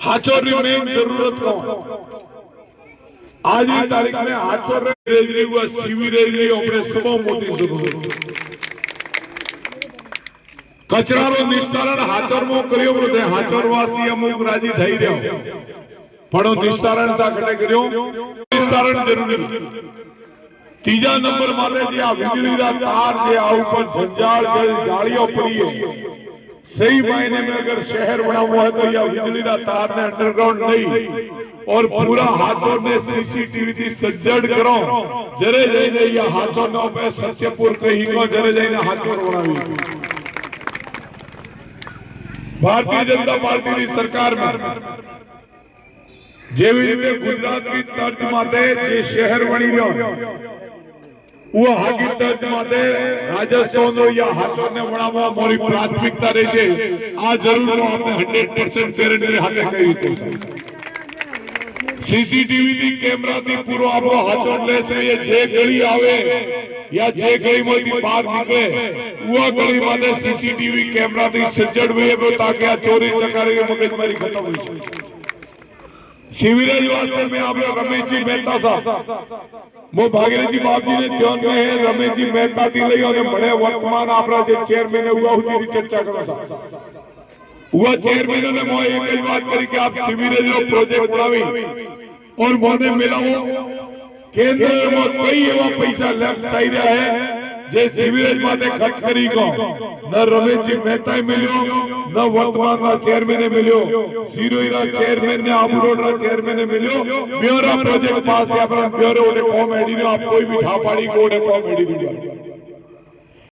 हाचोर की मेन जरूरत को आज की तारीख में हाचोर रेजरी हुआ सीवी रेजरी अपने सब मोटी जरूरत कचरानो निस्तारण हाचोर में कर्यो बधे हाचोरवासी अमुक राजी થઈ રહ્યો પણ નિસ્તારણ सा ઘટે કર્યો નિસ્तारण જરૂરી तीजा नंबर माटे जे आ वीजळीना तार जे आ ऊपर झंझाड़ जाळीओ पड़ी है सही मायने में अगर शहर बनावो है तो या वीजळीना तार ने अंडरग्राउंड नहीं और पूरा हाथों ने सीसीटीवी थी सज्जड करो जरे जईने या हाथों नो पे सत्यपुर कही को जरे जईने हाथों बनावी भारतीय जनता पार्टी की सरकार में जेवी रीते गुजरात की तर्ज माटे जे शहर बनी रह्यो वो हाकी तर्ज माटे राजस्थान या हाथों ने बनावा मोरी प्राथमिकता रहेशे आ जरूर आपने 100% गारंटी हाथे कही तो सीसीटीवी थी कैमरा थी पूरो आपको हाथों लेसे ये जे गली आवे या जे गली में बाहर निकले वो गली माटे सीसीटीवी कैमरा थी सज्जड हुए ताकि आ चोरी चकारी की मगजमारी खत्म हो जाए शिविरेज वास्ते में आप रमेश जी मेहता साहब मो भागीरथ जी बाप जी ने ध्यान में है रमेश जी मेहता थी लई और बड़े वर्तमान आपरा जे चेयरमैन हुआ हुई चर्चा करो सा हुआ चेयरमैन ने मो एक ही बात करी कि आप शिविरेज रो प्रोजेक्ट बनावी और मोने मिलाओ केंद्र में कई एवा पैसा लेफ्ट થઈ રહ્યા है जे शिविरेज माटे खर्च करी को न रमेश जी मेहता मिलो न वर्तमान ना चेयरमैन ने मिलो सिरोईरा चेयरमैन ने आबुरोड रा चेयरमैन ने मिलो ब्योरा प्रोजेक्ट पास है अपना ब्योरे ओडे कॉमेडी ने आप कोई भी ठापाड़ी को ओडे कॉमेडी नहीं